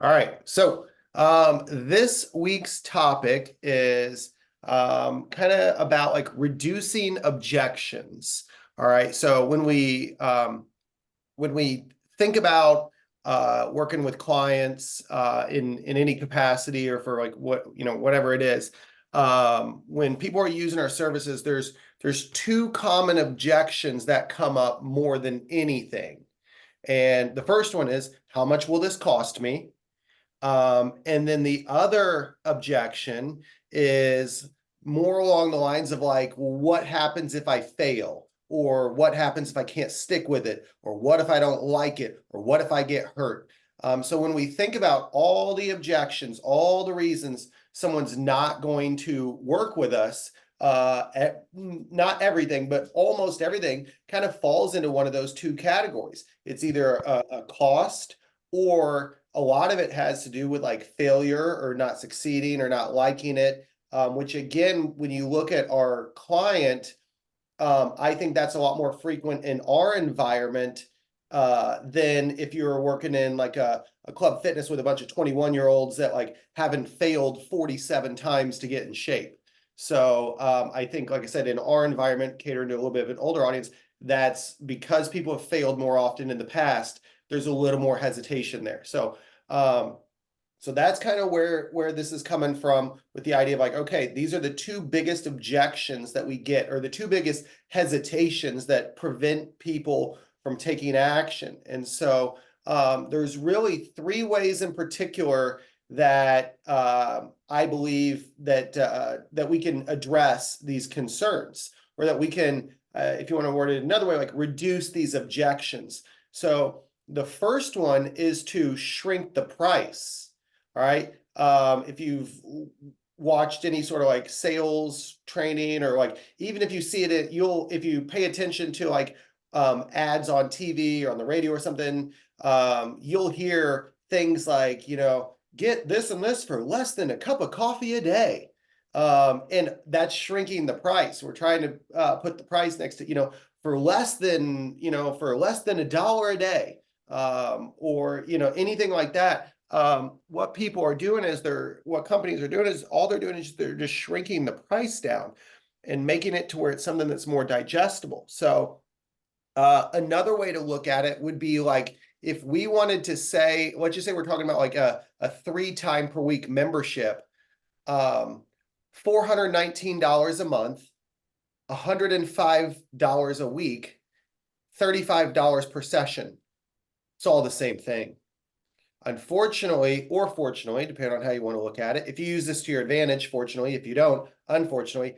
All right. So this week's topic is kind of about like reducing objections. All right. So when we think about working with clients in any capacity or for like whatever it is, when people are using our services, there's two common objections that come up more than anything. And the first one is, how much will this cost me? And then the other objection is more along the lines of like, well, what happens if I fail? Or what happens if I can't stick with it? Or what if I don't like it? Or what if I get hurt? So when we think about all the objections, all the reasons someone's not going to work with us, not everything, but almost everything kind of falls into one of those two categories. It's either a cost, or a lot of it has to do with like failure or not succeeding or not liking it, which again, when you look at our client, I think that's a lot more frequent in our environment than if you're working in like a club fitness with a bunch of 21-year-olds that like haven't failed 47 times to get in shape. So I think, like I said, in our environment, catering to a little bit of an older audience, that's because people have failed more often in the past. There's a little more hesitation there. So that's kind of where this is coming from, with the idea of like, okay, these are the two biggest objections that we get, or the two biggest hesitations that prevent people from taking action. And so there's really three ways in particular that I believe that we can address these concerns, or that we can, if you want to word it another way, like reduce these objections. So the first one is to shrink the price. All right. If you've watched any sort of like sales training, or like even if you see it, if you pay attention to like ads on TV or on the radio or something, you'll hear things like, get this and this for less than a cup of coffee a day. And that's shrinking the price. We're trying to put the price next to, for less than $1 a day, or, anything like that. What people are doing is what companies are doing is they're just shrinking the price down and making it to where it's something that's more digestible. So another way to look at it would be like, if we wanted to say, let's just say we're talking about like a 3 time per week membership, $419 a month, $105 a week, $35 per session. It's all the same thing. Unfortunately, or fortunately, depending on how you want to look at it, if you use this to your advantage, fortunately, if you don't, unfortunately,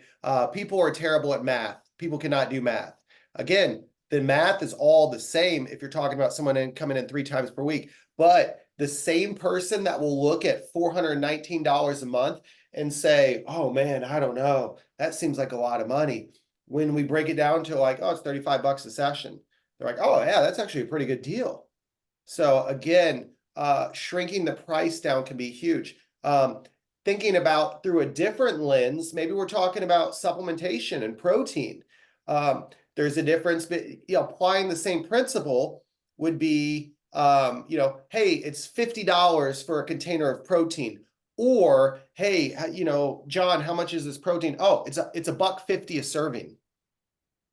people are terrible at math. People cannot do math. Again, the math is all the same if you're talking about someone coming in 3 times per week, but the same person that will look at $419 a month and say, oh man, I don't know, that seems like a lot of money. When we break it down to like, oh, it's $35 a session, they're like, oh yeah, that's actually a pretty good deal. So again, shrinking the price down can be huge. Thinking about through a different lens, maybe we're talking about supplementation and protein. There's a difference, but applying the same principle would be, hey, it's $50 for a container of protein. Or, hey, John, how much is this protein? Oh, it's $1.50 a serving.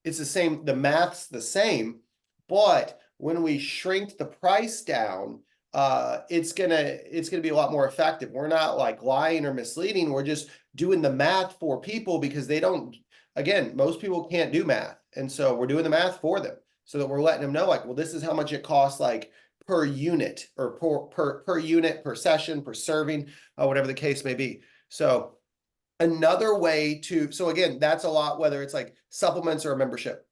It's the same, the math's the same, but when we shrink the price down, it's gonna be a lot more effective. We're not like lying or misleading. We're just doing the math for people, because they don't, again, most people can't do math. And so we're doing the math for them, so that we're letting them know like, well, this is how much it costs, like per unit, or per unit, per session, per serving, whatever the case may be. So another way so again, that's a lot, whether it's like supplements or a membership.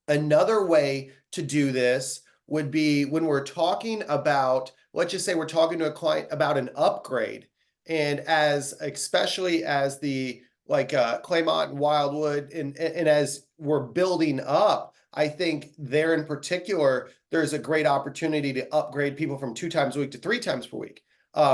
Another way to do this would be when we're talking about, let's just say we're talking to a client about an upgrade. And especially as the like Claymont and Wildwood, and as we're building up, I think there in particular, there's a great opportunity to upgrade people from 2 times a week to 3 times per week,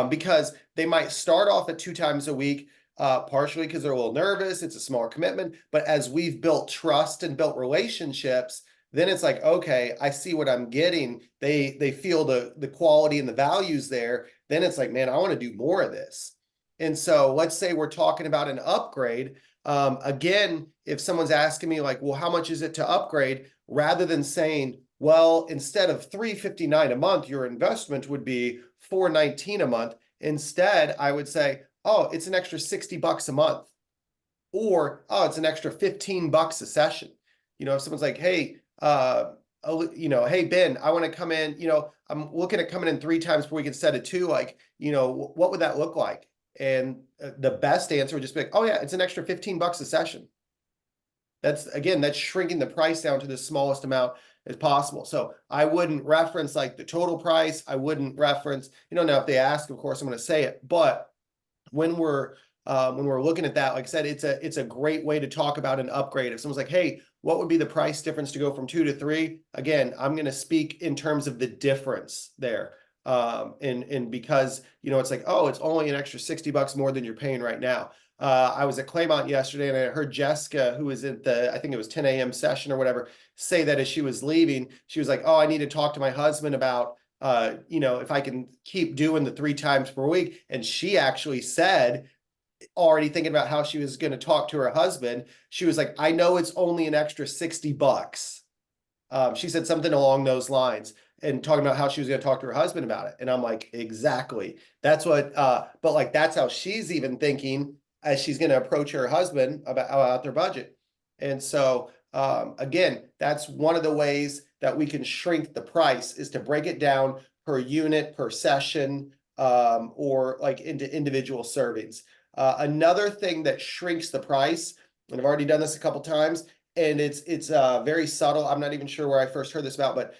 because they might start off at 2 times a week, partially because they're a little nervous. It's a smaller commitment. But as we've built trust and built relationships, then it's like, okay, I see what I'm getting. They feel the quality and the values there. Then it's like, man, I want to do more of this. And so let's say we're talking about an upgrade. Again, if someone's asking me like, well, how much is it to upgrade? Rather than saying, well, instead of $359 a month, your investment would be $419 a month. Instead, I would say, oh, it's an extra $60 a month, or oh, it's an extra $15 a session. If someone's like, hey, hey Ben, I want to come in. I'm looking at coming in 3 times per week instead of 2. Like, what would that look like? And the best answer would just be like, oh yeah, it's an extra $15 a session. That's shrinking the price down to the smallest amount as possible. So I wouldn't reference like the total price. I wouldn't reference, now if they ask, of course, I'm going to say it. But when we're looking at that, like I said, it's a great way to talk about an upgrade. If someone's like, hey, what would be the price difference to go from 2 to 3? Again, I'm going to speak in terms of the difference there. And because, it's like, oh, it's only an extra $60 more than you're paying right now. I was at Claymont yesterday and I heard Jessica, who was at I think it was 10 a.m. session or whatever, say that as she was leaving, she was like, oh, I need to talk to my husband about, if I can keep doing the 3 times per week. And she actually said, already thinking about how she was going to talk to her husband, she was like, I know it's only an extra $60. She said something along those lines, and talking about how she was going to talk to her husband about it. And I'm like, exactly. That's what, but like, that's how she's even thinking as she's going to approach her husband about their budget. And so, again, that's one of the ways that we can shrink the price, is to break it down per unit, per session, or like into individual servings. Another thing that shrinks the price, and I've already done this a couple times, and it's very subtle. I'm not even sure where I first heard this about, but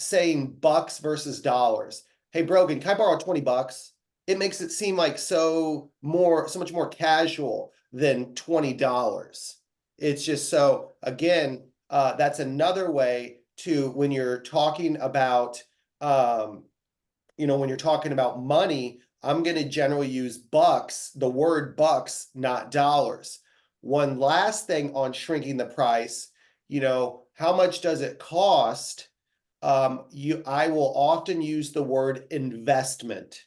saying bucks versus dollars. Hey, Brogan, can I borrow $20? It makes it seem like so much more casual than $20. It's just, so again, that's another way to, when you're talking about, when you're talking about money, I'm going to generally use bucks, the word bucks, not dollars. One last thing on shrinking the price, how much does it cost? I will often use the word investment.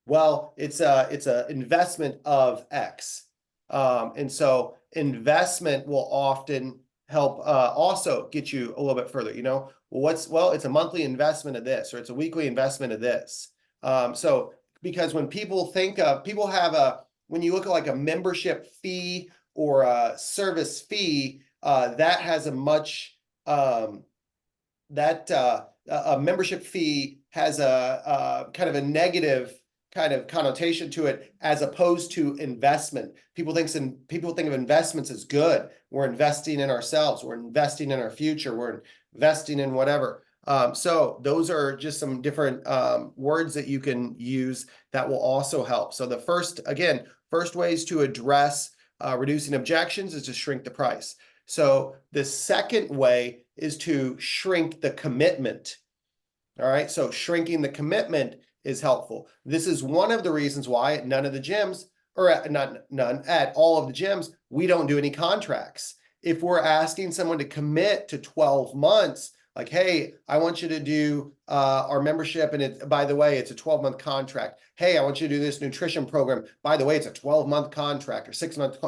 Well, it's a investment of X. And so investment will often help also get you a little bit further, it's a monthly investment of this, or it's a weekly investment of this. So because when people when you look at like a membership fee or a service fee, that has a much, a membership fee has a kind of a negative kind of connotation to it, as opposed to investment. People think of investments as good. We're investing in ourselves. We're investing in our future. We're investing in whatever. So those are just some different words that you can use that will also help. So the first ways to address reducing objections is to shrink the price. So the second way is to shrink the commitment. All right, so shrinking the commitment is helpful. This is one of the reasons why at none of the gyms, or at all of the gyms, we don't do any contracts. If we're asking someone to commit to 12 months, like, hey, I want you to do our membership, and by the way, it's a 12-month contract. Hey, I want you to do this nutrition program. By the way, it's a 12-month contract or 6-month.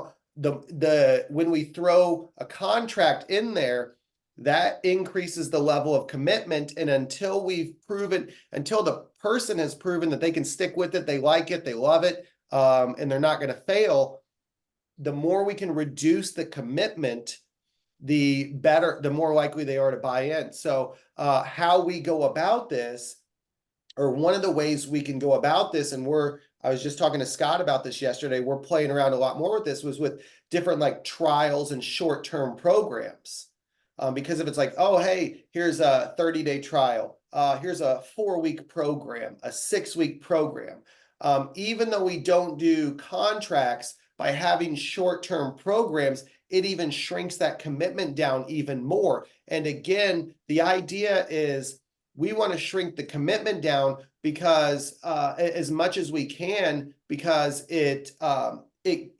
When we throw a contract in there, that increases the level of commitment. And until the person has proven that they can stick with it, they like it, they love it, and they're not going to fail, the more we can reduce the commitment, the better, the more likely they are to buy in. So how we go about this, or one of the ways we can go about this, and I was just talking to Scott about this yesterday, we're playing around a lot more with this, was with different like trials and short-term programs. Because if it's like, oh, hey, here's a 30-day trial, here's a 4-week program, a 6-week program. Even though we don't do contracts, by having short-term programs, it even shrinks that commitment down even more. And again, the idea is we want to shrink the commitment down because as much as we can, because it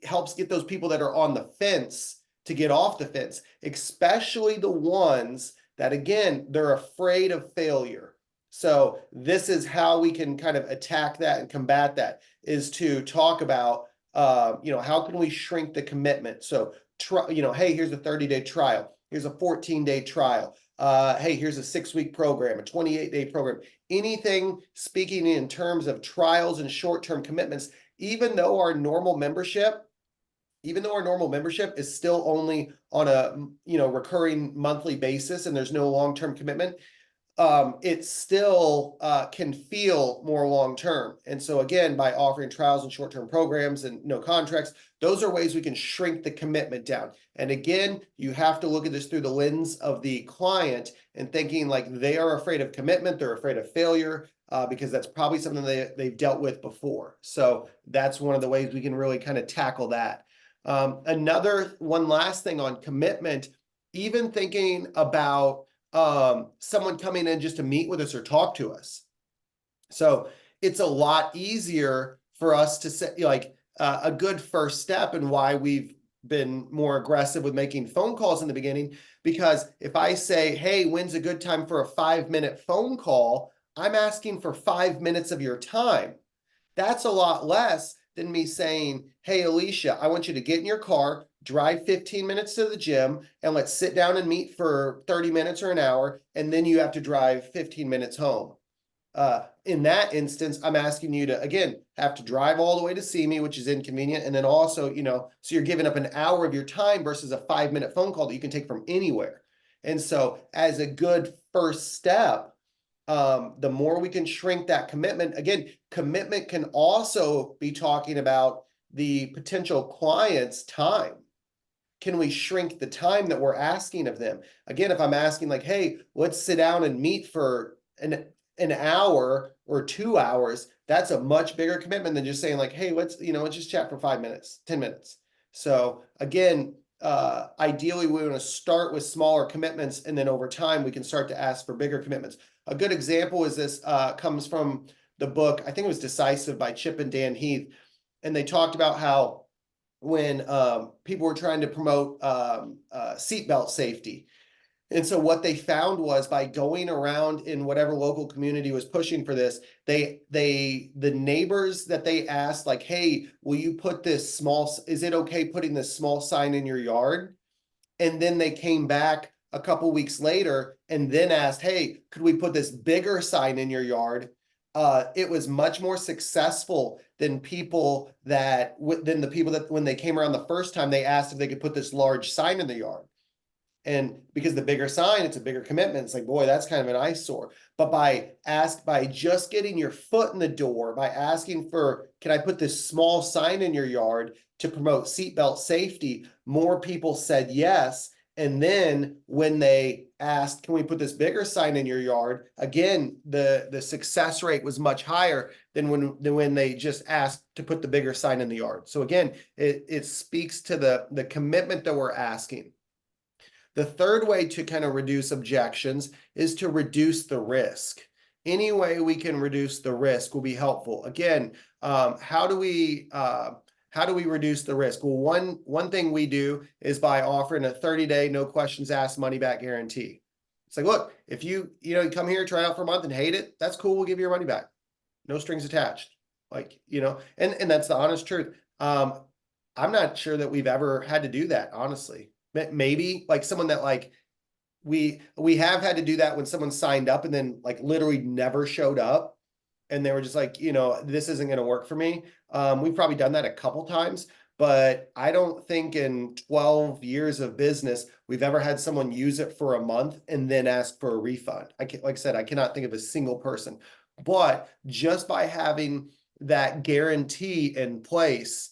helps get those people that are on the fence to get off the fence, especially the ones that, again, they're afraid of failure. So this is how we can kind of attack that and combat that, is to talk about, how can we shrink the commitment? So, hey, here's a 30-day trial. Here's a 14-day trial. Hey, here's a 6-week program, a 28-day program. Anything speaking in terms of trials and short-term commitments, even though our normal membership is still only on a recurring monthly basis and there's no long-term commitment, it still can feel more long-term. And so again, by offering trials and short-term programs and no contracts, those are ways we can shrink the commitment down. And again, you have to look at this through the lens of the client and thinking like they are afraid of commitment, they're afraid of failure, because that's probably something they've dealt with before. So that's one of the ways we can really kind of tackle that. One last thing on commitment, even thinking about someone coming in just to meet with us or talk to us. So it's a lot easier for us to say, like, a good first step, and why we've been more aggressive with making phone calls in the beginning, because if I say, hey, when's a good time for a 5-minute phone call, I'm asking for 5 minutes of your time. That's a lot less than me saying, hey, Alicia, I want you to get in your car, drive 15 minutes to the gym, and let's sit down and meet for 30 minutes or an hour, and then you have to drive 15 minutes home. In that instance, I'm asking you to, again, have to drive all the way to see me, which is inconvenient. And then also, so you're giving up an hour of your time versus a 5-minute phone call that you can take from anywhere. And so as a good first step, the more we can shrink that commitment, again, commitment can also be talking about the potential client's time. Can we shrink the time that we're asking of them? Again, if I'm asking like, hey, let's sit down and meet for an hour or 2 hours, that's a much bigger commitment than just saying like, hey, let's just chat for 5 minutes, 10 minutes. So again, ideally we want to start with smaller commitments, and then over time we can start to ask for bigger commitments. A good example is this, comes from the book, I think it was Decisive by Chip and Dan Heath. And they talked about how when people were trying to promote seatbelt safety. And so what they found was, by going around in whatever local community was pushing for this, the neighbors that they asked, like, hey, will you put this is it okay putting this small sign in your yard? And then they came back a couple weeks later and then asked, hey, could we put this bigger sign in your yard? It was much more successful than the people that when they came around the first time, they asked if they could put this large sign in the yard. And because the bigger sign, it's a bigger commitment. It's like, boy, that's kind of an eyesore. But by just getting your foot in the door, by asking for, can I put this small sign in your yard to promote seatbelt safety, more people said yes. And then when they asked, can we put this bigger sign in your yard? Again, the success rate was much higher than when they just asked to put the bigger sign in the yard. So again, it speaks to the commitment that we're asking. The third way to kind of reduce objections is to reduce the risk. Any way we can reduce the risk will be helpful. Again, how do we reduce the risk? Well, one thing we do is by offering a 30-day, no questions asked, money back guarantee. It's like, look, if you come here, try out for a month and hate it, that's cool. We'll give you your money back. No strings attached. And that's the honest truth. I'm not sure that we've ever had to do that, honestly. Maybe like someone that like we have had to do that when someone signed up and then like literally never showed up, and they were just like, this isn't going to work for me. We've probably done that a couple times, but I don't think in 12 years of business we've ever had someone use it for a month and then ask for a refund. Like I said, I cannot think of a single person. But just by having that guarantee in place,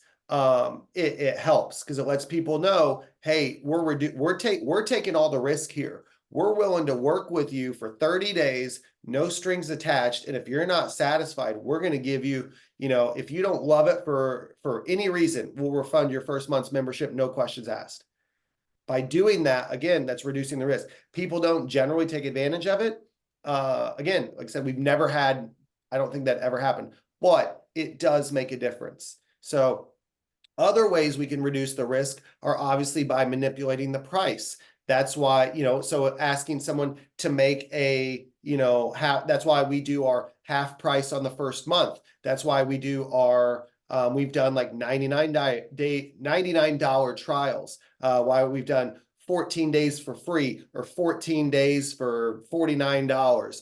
it helps, because it lets people know, hey, we're taking all the risk here. We're willing to work with you for 30 days, no strings attached. And if you're not satisfied, we're going to give you, if you don't love it for any reason, we'll refund your first month's membership, no questions asked. By doing that, again, that's reducing the risk. People don't generally take advantage of it. Again, like I said, I don't think that ever happened, but it does make a difference. So other ways we can reduce the risk are obviously by manipulating the price. That's why, so asking someone to make a, that's why we do our half price on the first month. That's why we do our, we've done like $99 trials. Why we've done 14 days for free or 14 days for $49.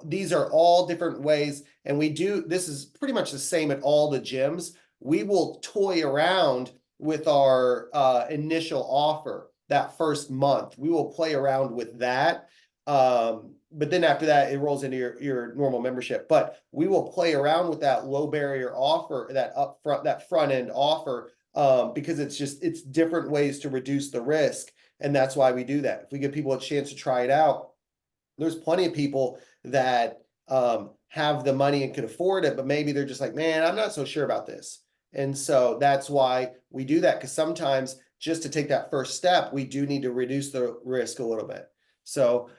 These are all different ways. And this is pretty much the same at all the gyms. We will toy around with our initial offer that first month. We will play around with that. But then after that, it rolls into your normal membership. But we will play around with that low barrier offer, that front end offer, because it's different ways to reduce the risk. And that's why we do that. If we give people a chance to try it out, there's plenty of people that have the money and could afford it, but maybe they're just like, man, I'm not so sure about this. And so that's why we do that, because sometimes just to take that first step, we do need to reduce the risk a little bit. So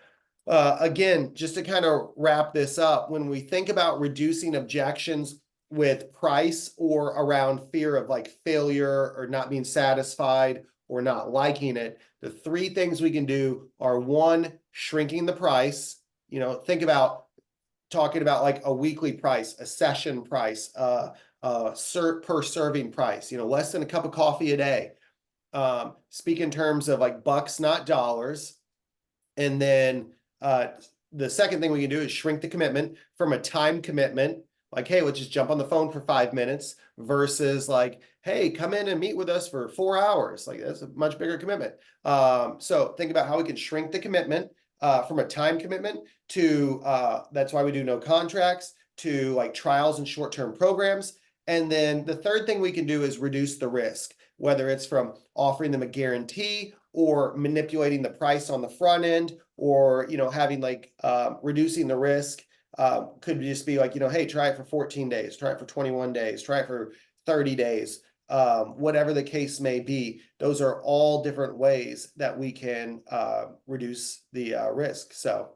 again, just to kind of wrap this up, when we think about reducing objections with price or around fear of like failure or not being satisfied or not liking it, the three things we can do are: one, shrinking the price. Think about talking about like a weekly price, a session price, per serving price, less than a cup of coffee a day. Speak in terms of like bucks, not dollars. And then the second thing we can do is shrink the commitment from a time commitment, like, hey, let's just jump on the phone for 5 minutes, versus like, hey, come in and meet with us for 4 hours. Like, that's a much bigger commitment. So think about how we can shrink the commitment from a time commitment to, that's why we do no contracts, to like trials and short-term programs. And then the third thing we can do is reduce the risk, whether it's from offering them a guarantee or manipulating the price on the front end, or, having like reducing the risk. Could just be like, hey, try it for 14 days, try it for 21 days, try it for 30 days, whatever the case may be. Those are all different ways that we can reduce the risk. So